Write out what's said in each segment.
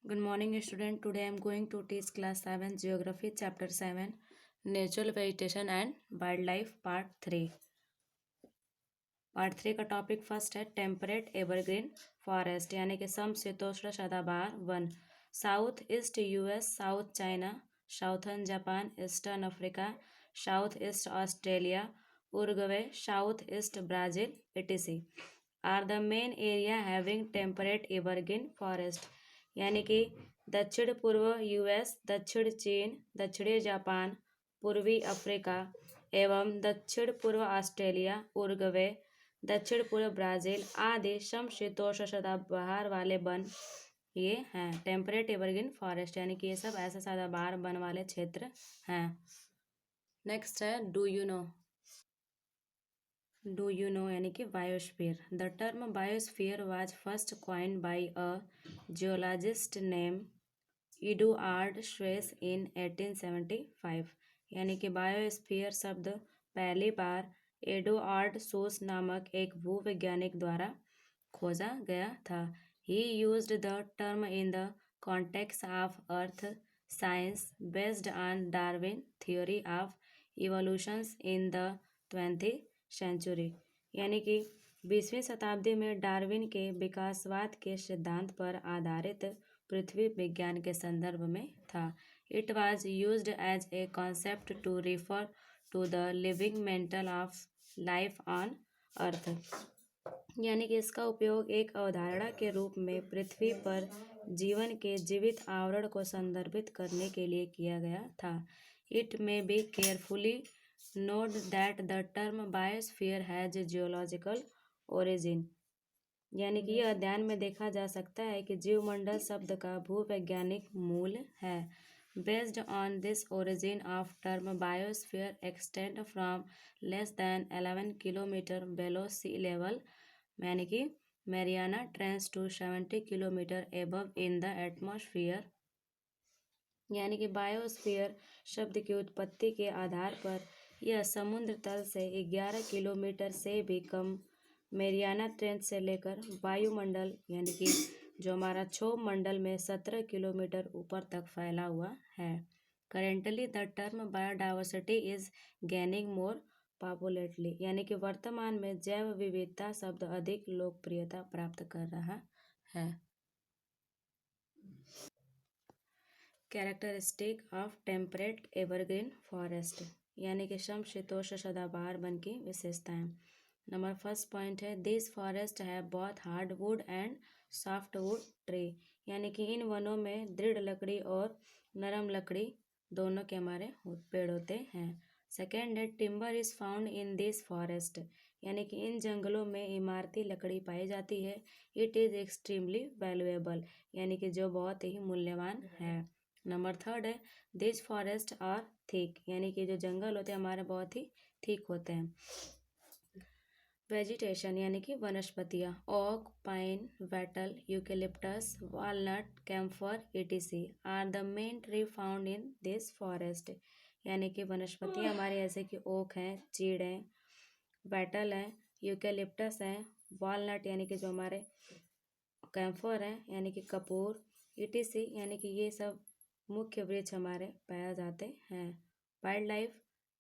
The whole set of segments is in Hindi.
Good morning, student. Today I am going to teach class 7 Geography chapter 7 Natural Vegetation and Wildlife part 3. Part 3 का टॉपिक फर्स्ट है टेम्परेट एवरग्रीन फॉरेस्ट यानी कि समशीतोष्ण सदाबहार वन। South east US, south China, southern Japan, eastern Africa, south east Australia, Uruguay, south east Brazil etc. Are the main area having temperate evergreen forest यानी कि दक्षिण पूर्व यूएस, दक्षिण चीन, दक्षिणी जापान, पूर्वी अफ्रीका एवं दक्षिण पूर्व ऑस्ट्रेलिया, उरुग्वे, दक्षिण पूर्व ब्राज़ील आदि समशीतोष्ण सदाबहार वाले वन ये हैं। टेम्परेट एवरग्रीन फॉरेस्ट यानी कि ये सब ऐसे सदाबहार वन वाले क्षेत्र हैं। नेक्स्ट है डू यू नो यानी कि biosphere. The term biosphere was first coined by a geologist name Eduard Suess in 1875 यानी कि बायोस्फीयर शब्द पहली बार एडुआर्ड शोस नामक एक भूवैज्ञानिक द्वारा खोजा गया था। He used the term in the context of earth science based on Darwin theory of evolutions in the 20th century यानी कि 20वीं शताब्दी में डार्विन के विकासवाद के सिद्धांत पर आधारित पृथ्वी विज्ञान के संदर्भ में था। It was used as a concept to refer to the living mantle of life on earth यानी कि इसका उपयोग एक अवधारणा के रूप में पृथ्वी पर जीवन के जीवित आवरण को संदर्भित करने के लिए किया गया था। It may be carefully note that the term biosphere has geological origin यानी कि यह अध्ययन में देखा जा सकता है कि जीवमंडल शब्द का भूवैज्ञानिक मूल है। Based on this origin of term biosphere extend from less than 11 kilometre below sea level यानी कि Mariana trench to 70 kilometre above in the atmosphere यानी कि बायोस्फीयर शब्द की उत्पत्ति के आधार पर यह समुद्र तल से 11 किलोमीटर से भी कम मैरियाना ट्रेंच से लेकर वायुमंडल यानी कि जो हमारा क्षोभ मंडल में 17 किलोमीटर ऊपर तक फैला हुआ है। Currently the term biodiversity is gaining more popularity यानी कि वर्तमान में जैव विविधता शब्द अधिक लोकप्रियता प्राप्त कर रहा है। Characteristic of temperate evergreen forest यानी कि समशीतोष्ण सदाबहार वन की विशेषताएं। नंबर फर्स्ट पॉइंट है दिस फॉरेस्ट है both hardwood and softwood tree यानी कि इन वनों में दृढ़ लकड़ी और नरम लकड़ी दोनों के हमारे पेड़ होते हैं। सेकेंड है timber is found in this forest यानी कि इन जंगलों में इमारती लकड़ी पाई जाती है। इट इज़ एक्सट्रीमली वैल्यूएबल यानी कि जो बहुत ही मूल्यवान है। नंबर थर्ड है दिस फॉरेस्ट आर थिक यानी कि जो जंगल होते हैं हमारे बहुत ही थिक होते हैं। वेजिटेशन यानी कि वनस्पतियाँ oak, pine, wattle, eucalyptus, walnut, camphor etc. Are the main tree found in this forest यानी कि वनस्पतियाँ हमारे जैसे कि ओक हैं, चीड़ हैं, वेटल हैं, यूकेलिप्टस हैं, वॉलनट यानी कि जो हमारे कैम्फर हैं यानी कि कपूर etc. यानी कि ये सब मुख्य वृक्ष हमारे पाए जाते हैं। वाइल्ड लाइफ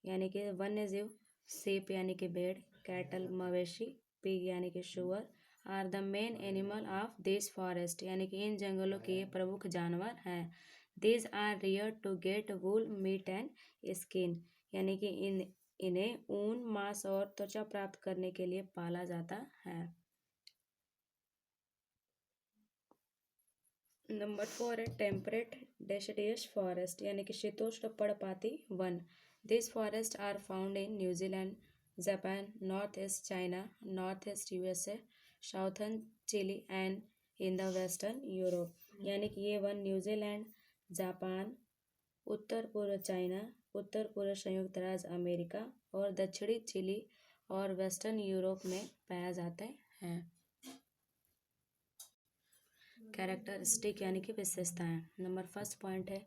यानी कि वन्य जीव सीप यानी कि भेड़, कैटल मवेशी, पिग यानी कि sure are the main animal of this forest यानी कि इन जंगलों के प्रमुख जानवर हैं। This are rear to get wool meat and skin यानी कि इन्हें ऊन, मांस और त्वचा प्राप्त करने के लिए पाला जाता है। नंबर 4 है टेम्परेट डेसिडियस फॉरेस्ट यानी कि शीतोष्ण पर्णपाती one. This forest are found in New Zealand, Japan, north east China, north east USA, southern chilli and in the western Europe यानी कि ये वन न्यूजीलैंड, जापान, उत्तर पूर्व चाइना, उत्तर पूर्व संयुक्त राज्य अमेरिका और दक्षिणी चिली और वेस्टर्न यूरोप में पाए जाते हैं। कैरेक्टरिस्टिक यानी कि विशेषताएं। नंबर फर्स्ट पॉइंट है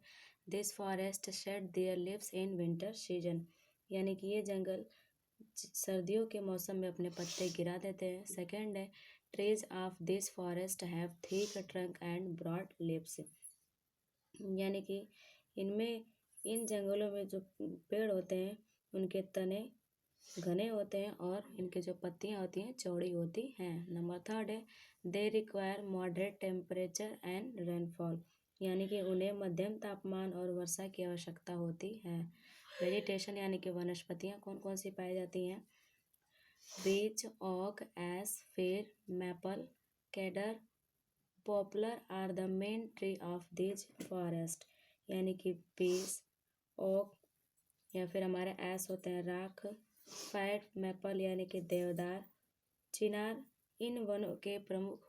this forest shade there leaves in winter season यानी कि ये जंगल सर्दियों के मौसम में अपने पत्ते गिरा देते हैं। सेकेंड है trees of this forest have thick trunk and broad leaves यानी कि इनमें इन जंगलों में जो पेड़ होते हैं उनके तने घने होते हैं और इनकी जो पत्तियां होती हैं चौड़ी होती हैं। नंबर थर्ड है they require moderate temperature and rainfall, यानी कि उन्हें मध्यम तापमान और वर्षा की आवश्यकता होती है। वेजिटेशन यानी कि वनस्पतियां कौन कौन सी पाई जाती हैं? Beech, oak, ash, fir, maple, cedar, poplar are the main tree of this forest, यानी कि बीच, ओक या फिर हमारे एस होते हैं राख, फायर, मैपल यानी कि देवदार, चिनार इन वनों के प्रमुख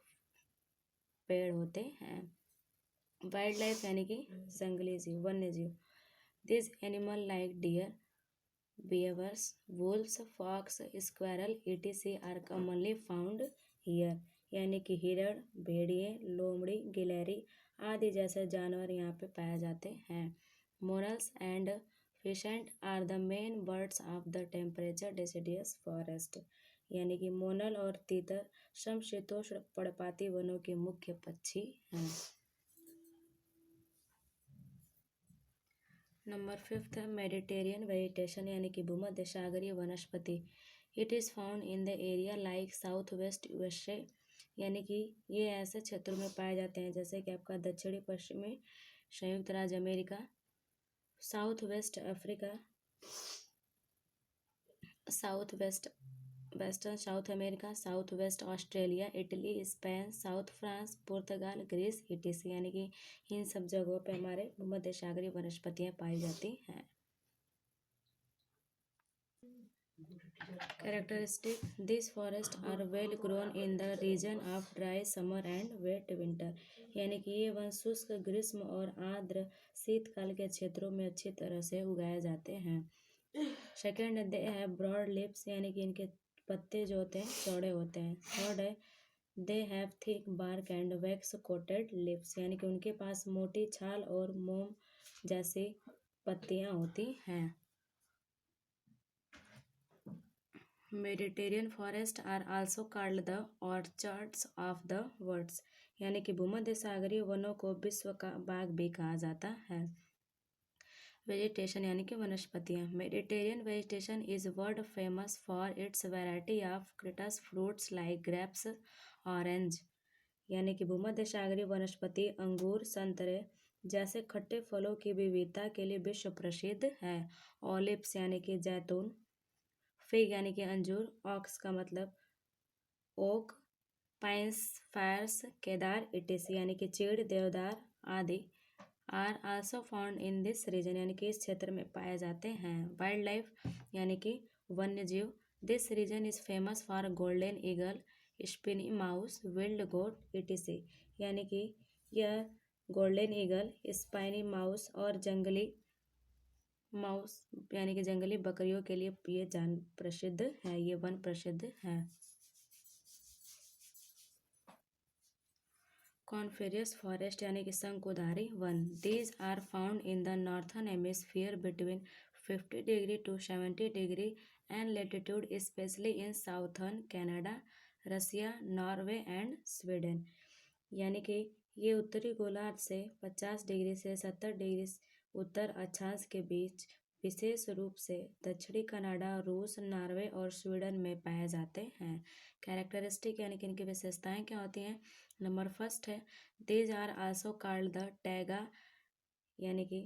पेड़ होते हैं। वाइल्ड लाइफ यानी कि जंगली जीव, वन्य जीव। This animal like deer, beavers, wolves, fox, squirrel, etc. Are commonly found here, यानी कि हिरण, भेड़िए, लोमड़ी, गिलहरी आदि जैसे जानवर यहाँ पे पाए जाते हैं। Monals and pheasants are the main birds of the temperature deciduous forest, यानी कि मोनल और तीतर समशीतोष्ण पर्णपाती वनों के मुख्य पक्षी हैं। नंबर फिफ्थ है मेडिटेरियन वेजिटेशन, यानी कि भूमध्य सागरीय वनस्पति। It is found in the area like south west USA, यानी कि ये ऐसे क्षेत्रों में पाए जाते हैं जैसे कि आपका दक्षिणी पश्चिमी संयुक्त राज्य America, south west Africa, south west western south America, south west Australia, Italy, Spain, south France, पुर्तगाल, ग्रीस etc, यानी कि इन सब जगहों पे हमारे भूमध्य सागरीय वनस्पतियाँ पाई जाती हैं। Characteristic: these forests are well grown in the region of dry summer and wet winter, यानी कि ये वन शुष्क ग्रीष्म और आर्द्र शीतकाल के क्षेत्रों में अच्छी तरह से उगाए जाते हैं। Second, they have broad lips, यानी कि इनके पत्ते जो होते हैं चौड़े होते हैं। थर्ड है they have thick bark and wax coated lips, यानी कि उनके पास मोटी छाल और मोम जैसी पत्तियां होती हैं। Mediterranean forest are also called the orchards of the worlds, यानी कि भूमध्य सागरीय वनों को विश्व का बाग भी कहा जाता है। वेजिटेशन यानी कि वनस्पतियाँ। Mediterranean vegetation is world famous for its variety of citrus fruits like grapes, orange, यानी कि भूमध्य सागरीय वनस्पति अंगूर, संतरे जैसे खट्टे फलों की विविधता के लिए विश्व प्रसिद्ध है। ऑलिव्स यानी कि जैतून, फिग यानी कि अंजूर, ऑक्स का मतलब oak, pines, firs, cedar etc, यानी कि चीड़, देवदार आदि are also found in this region, यानी कि इस क्षेत्र में पाए जाते हैं। वाइल्ड लाइफ यानी कि वन्य जीव। This region is famous for golden eagle, spiny mouse, wild goat etc, यानी कि यह गोल्डन ईगल, स्पाइनी माउस और जंगली माउस यानी कि जंगली बकरियों के लिए ये जान प्रसिद्ध है, ये वन प्रसिद्ध है। कॉनिफेरस फॉरेस्ट यानी कि शंकुधारी वन। These are found in the northern hemisphere between 50 degree to 70 degree and latitude, especially in southern Canada, Russia, Norway and Sweden, यानी कि ये उत्तरी गोलार्ध से 50 डिग्री से 70 डिग्री उत्तर अक्षांश के बीच विशेष रूप से दक्षिणी कनाडा, रूस, नॉर्वे और स्वीडन में पाए जाते हैं। कैरेक्टरिस्टिक यानी कि इनकी विशेषताएं क्या होती हैं? नंबर फर्स्ट है these are also called the taiga, यानी कि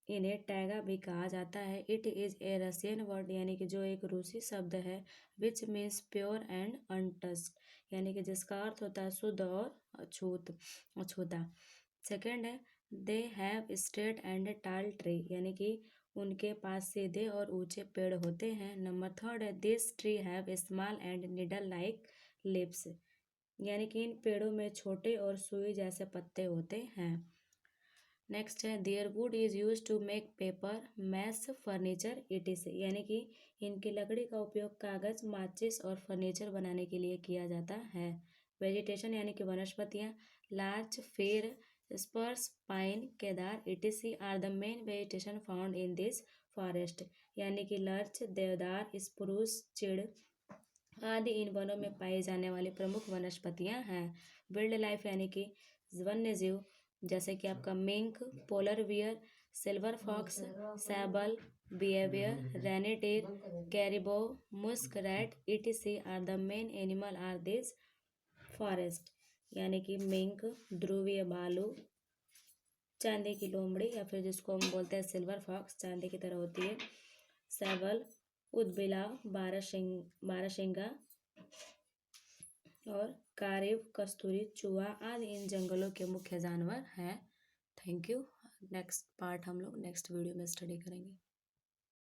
इन्हें टैगा भी कहा जाता है। It is a Russian word, यानी कि जो एक रूसी शब्द है, which means pure and untouched, यानी कि जिसका अर्थ होता है शुद्ध और अछूता। सेकेंड है दे हैव स्ट्रेट एंड टाल ट्री, यानी कि उनके पास सीधे और ऊंचे पेड़ होते हैं। नंबर थर्ड है this tree have small and needle like lips, यानी कि इन पेड़ों में छोटे और सुई जैसे पत्ते होते हैं। नेक्स्ट है their wood is use to make paper, mass, furniture etc, यानी कि इनकी लकड़ी का उपयोग कागज़, माचिस और फर्नीचर बनाने के लिए किया जाता है। वेजिटेशन यानी कि वनस्पतियाँ। Larch, fir, spruce, pine, cedar etc are the main vegetation found in this forest, यानी कि लर्च, देवदार, स्प्रूस, चिड़ आदि इन वनों में पाई जाने वाली प्रमुख वनस्पतियां हैं। वाइल्ड लाइफ यानी कि वन्य जीव। जैसे कि आपका mink, polar bear, silver fox, sable, beaver, reindeer, caribou, musk rat, etc are the main animal are this forest. यानी कि मिंक, ध्रुवीय भालू, चांदी की लोमड़ी या फिर जिसको हम बोलते हैं सिल्वर फॉक्स, चांदी की तरह होती है, सैबल, उदबिलाव, बारहसिंगा और कारिव, कस्तूरी, चूहा आदि इन जंगलों के मुख्य जानवर हैं। Thank you. नेक्स्ट पार्ट हम लोग नेक्स्ट वीडियो में स्टडी करेंगे।